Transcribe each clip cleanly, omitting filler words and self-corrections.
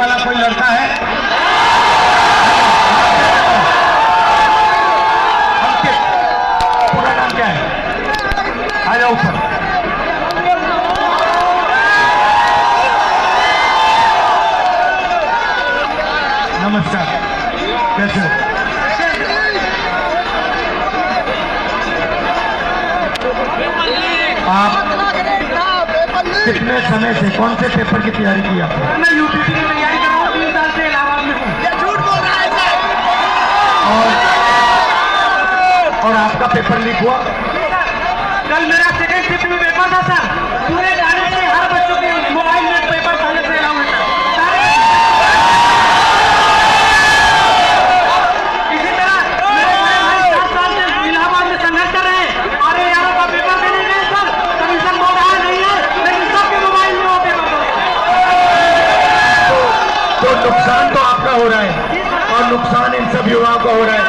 वाला कोई लड़का है? पूरा नाम क्या है? आ जाओ ऊपर। नमस्कार, कैसे हो? आप कितने समय से कौन से पेपर की तैयारी की आपने? मैं यूपीसी की तैयारी कर रहा हूँ, 3 साल से इलाहाबाद में हूँ। ये झूठ बोल रहा है सर। और आपका पेपर लीक हुआ? कल मेरा सेकंड शिफ्ट में पेपर था सर। पूरे गाड़ी से हर बच्चों के मोबाइल में पेपर पहले से अलाउ है सर। इसी तरह मेरे भाई 7 साल से इलाहाबाद में संघर्ष कर रहे हैं। अरे यारों का पेपर देने गए सर, कमीशन बोर्ड आया नहीं है, लेकिन सबके मोबाइल में वो पेपर तो नुकसान तो आपका हो रहा है और नुकसान इन सब युवाओं का हो रहा है।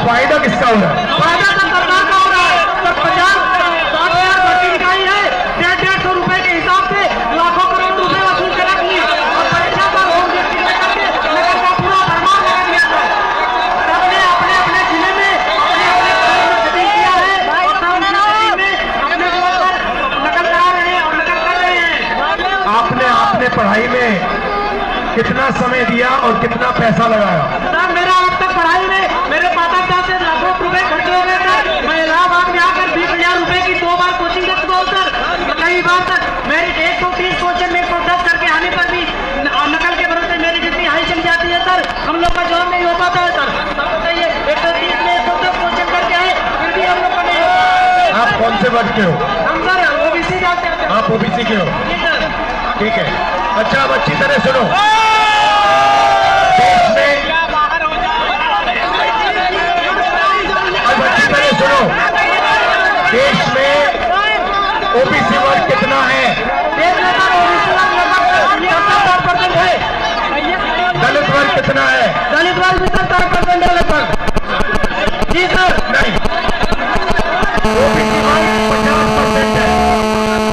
फायदा किसका हो रहा है? फायदा तो सरकार का हो रहा है। तो 50-60,000 भर्ती निकाली है, 150-150 रुपए के हिसाब से लाखों करोड़ रुपए वसूल कर रख लिए और परीक्षा पर होम टेस्टिंग करके नगर का पूरा भरमार लगा दिया था। सबने अपने अपने जिले में अपने सेटिंग किया है और सब अपने सेटिंग में अपने को नकल करा रहे हैं और नकल कर रहे हैं। आपने पढ़ाई में कितना समय दिया और कितना पैसा लगाया? सर मेरा अब तक पढ़ाई में मेरे माता पिता से लाखों रुपए खर्चे हो गए सर। मैं इलाहाबाद में आकर 20,000 रुपए की 2 बार कोचिंग कर चुका हूँ सर। कई बार तक मेरी 130 क्वेश्चन में 110 करके आने पर भी नकल के भरोसे मेरी जितनी हाई चली जाती है सर, हम लोग का जॉब नहीं हो पाता है सर। तब बताइए 130 में 110 क्वेश्चन करके आए फिर भी हम लोग का नहीं हो। आप कौन से वर्ग के हो? हम सर ओबीसी जाते हैं। आप ओबीसी के हो? जी सर। ठीक है। अच्छा, अब अच्छी तरह सुनो। देश में अब अच्छी तरह सुनो, देश में ओबीसी वर्ग कितना है? दलित वर्ग कितना है? दलित वर्ग भी 70% है लगभग। जी सर। नहीं, ओबीसी वर्ग 50% है,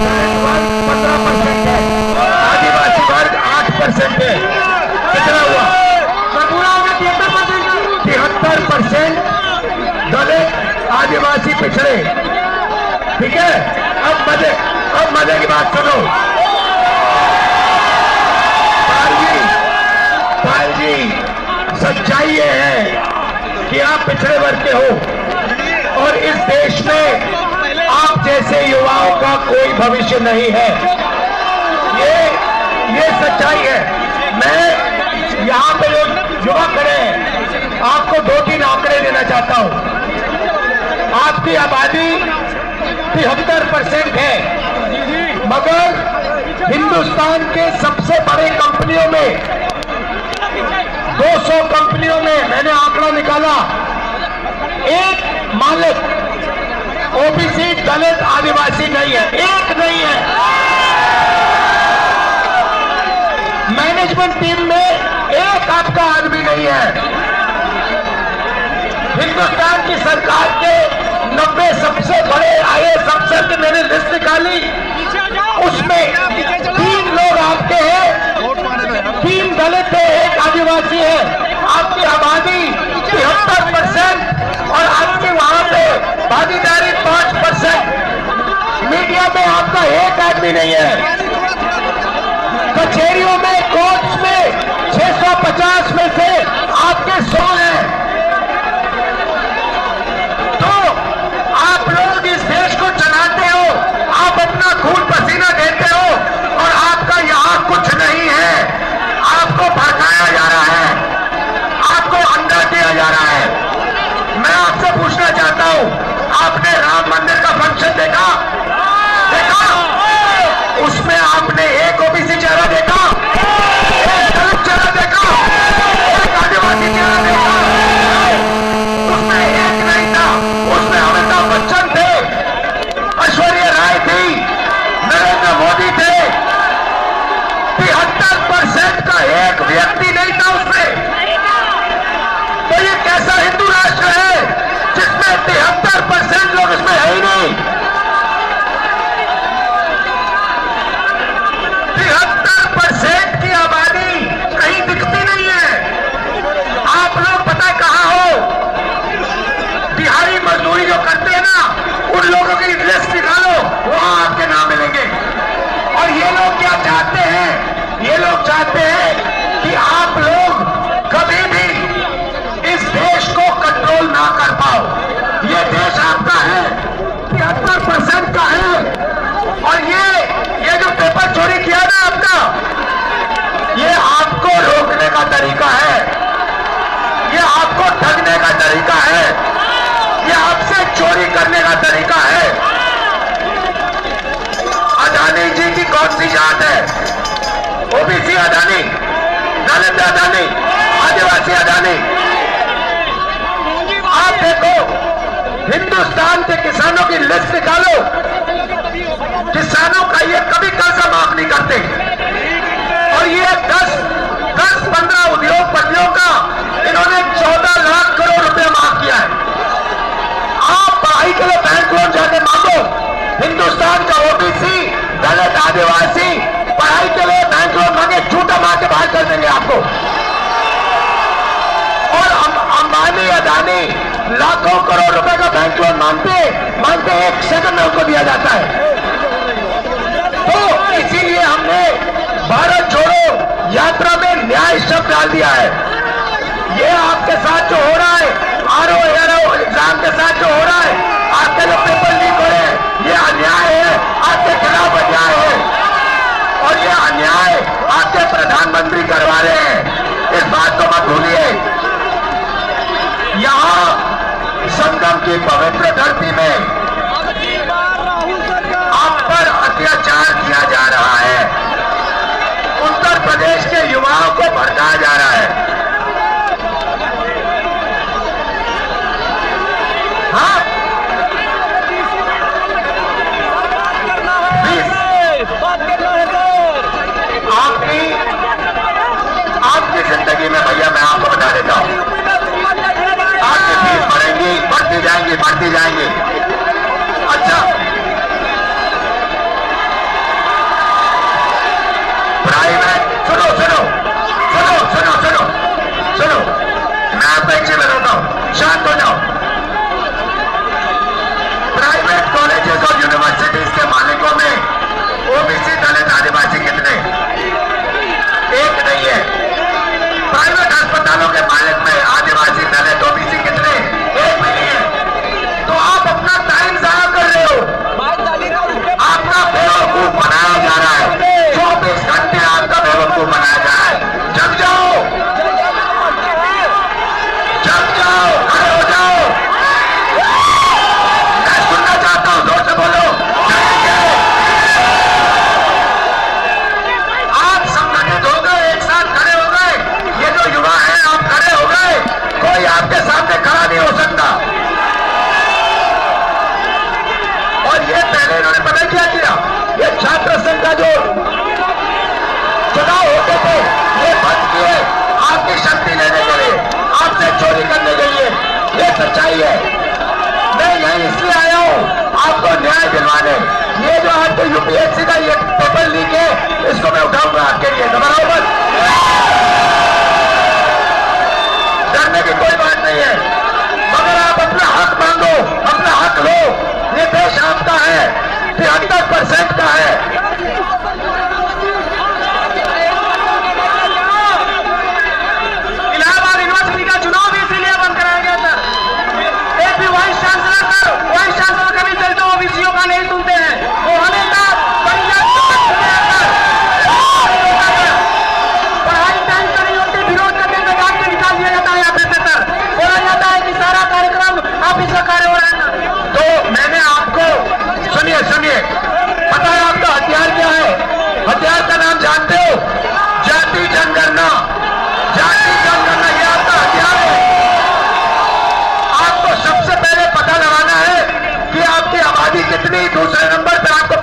दलित वर्ग 15% है, आदिवासी वर्ग 8% है। कितना हुआ? पूरा होगा 73%। 73% दलित आदिवासी पिछड़े। ठीक है, अब मजे की बात सुनो। पाल जी, सच्चाई ये है कि आप पिछड़े वर्ग के हो और इस देश में आप जैसे युवाओं का कोई भविष्य नहीं है। ये सच्चाई है। मैं यहाँ पे जो युवा खड़े हैं, आपको 2-3 आंकड़े देना चाहता हूँ। आपकी आबादी 73% है, मगर हिंदुस्तान के सबसे बड़े कंपनियों में 200 कंपनियों में मैंने आंकड़ा निकाला, एक मालिक ओबीसी दलित आदिवासी नहीं है, एक नहीं है। मैनेजमेंट टीम में एक आपका आदमी नहीं है। हिंदुस्तान की सरकार के 90 सबसे बड़े आईएएस अफसर की मैंने लिस्ट निकाली, उसमें 3 लोग आपके हैं, 3 दलित है, 1 आदिवासी है। आपकी आबादी 73% और आपकी वहां पे भागीदारी 5%। मीडिया में आपका एक आदमी नहीं है। कचहरियों में, कोर्ट्स में 650 में से आपके 100 हैं। तो आप लोग इस देश को चलाते हो, आप अपना खून पसीना देते हो और आपका यहां कुछ नहीं है। आपको भड़काया जा रहा है, आपको अंधा किया जा रहा है। मैं आपसे पूछना चाहता हूं, आपने राम मंदिर का फंक्शन देखा? उसमें आप तरीका है, ये आपको ठगने का तरीका है, ये आपसे चोरी करने का तरीका है। अडानी जी की कौन सी जात है? ओबीसी अडानी, दलित अडानी, आदिवासी अडानी। आप देखो, हिंदुस्तान के किसानों की लिस्ट निकालो, किसानों का ये कभी कर्जा माफ नहीं करते, और ये 10-15 उद्योगपतियों का इन्होंने 14 लाख करोड़ रुपए माफ किया है। आप पढ़ाई के लिए बैंक लोन जाके मांगो, हिंदुस्तान का ओबीसी, दलित, आदिवासी पढ़ाई के लिए बैंक लोन मांगे, झूठा मार के बाहर कर देंगे आपको। और अंबानी, अडानी लाखों करोड़ रुपए का बैंक लोन मांगते 1 सेकंड में उनको दिया जाता है। तो इसीलिए हमने भारत छोड़ो यात्रा में न्याय शब्द डाल दिया है। ये आपके साथ जो हो रहा है, आरओ एग्जाम के साथ जो हो रहा है, आपके जो पेपर लीक हो रहे हैं, ये अन्याय है, आपके खिलाफ अन्याय है, और ये अन्याय आपके प्रधानमंत्री करवा रहे हैं। इस बात को मत भूलिए। यहां संगम की पवित्र धरती में आप पर अत्याचार किया जा रहा है, उत्तर प्रदेश के युवाओं को भड़काया जा रहा है। हाँ, आपकी जिंदगी में भैया मैं आपको बता देता हूं, आपकी फीस बढ़ेंगी, बढ़ती जाएंगी। अच्छा, प्राइवेट, सुनो, मैं आप पीछे में रहता हूं, शांत हो जाओ। प्राइवेट कॉलेजेस और यूनिवर्सिटीज के मालिकों में ओबीसी, दलित, आदिवासी कितने? एक नहीं है। प्राइवेट अस्पतालों के मालिक में आदिवासी, दलित, ओबीसी कितने? एक भी नहीं है। तो आप अपना टाइम जाया कर रहे हो, आपका बेवकूफ बनाया जा रहा है। 24 घंटे आपका बेवकूफ बनाया जा रहा है। जग जाओ, खड़े हो जाओ। मैं सुनना चाहता हूं, जोर से बोलो। आप संगठित हो गए, एक साथ खड़े हो गए। ये जो युवा है, आप खड़े हो गए, कोई आपके सामने खड़ा नहीं हो सकता। और ये पहले इन्होंने पता क्या किया, ये छात्र संघ का जो चुनाव होते थे, ये बंद किए आपकी शक्ति लेने के लिए, आपसे चोरी करने के लिए। ये सच्चाई है। मैं यहीं इसलिए आया हूं, आपको न्याय दिलवाने। ये जो आपको यूपीएससी का ये पेपर लीक है, इसको मैं उठाऊंगा आपके लिए। घबराओ मत, डरने की कोई बात नहीं है, मगर आप अपना हक मांगो, अपना हक लो। ये देश आपका है, 73% का है। इलाहाबाद यूनिवर्सिटी का चुनाव भी इसीलिए बंद कराया गया था। एक भी वाइस चांसलर कभी दलित ओबीसीओं का नहीं सुनते हैं। वो हमेशा पढ़ाई टाइम पर नहीं होती, विरोध करने में काट के निकाल दिया जाता है। यहाँ पे पेपर बोला जाता है कि सारा कार्यक्रम ऑफिस का कार्य हो रहा है। तो मैंने आपको सुनिए, पता है आपका हथियार क्या है? हथियार का नाम जानते हो? जाति जनगणना। ये आपका हथियार है। आपको सबसे पहले पता लगाना है कि आपकी आबादी कितनी, दूसरे नंबर पर आपको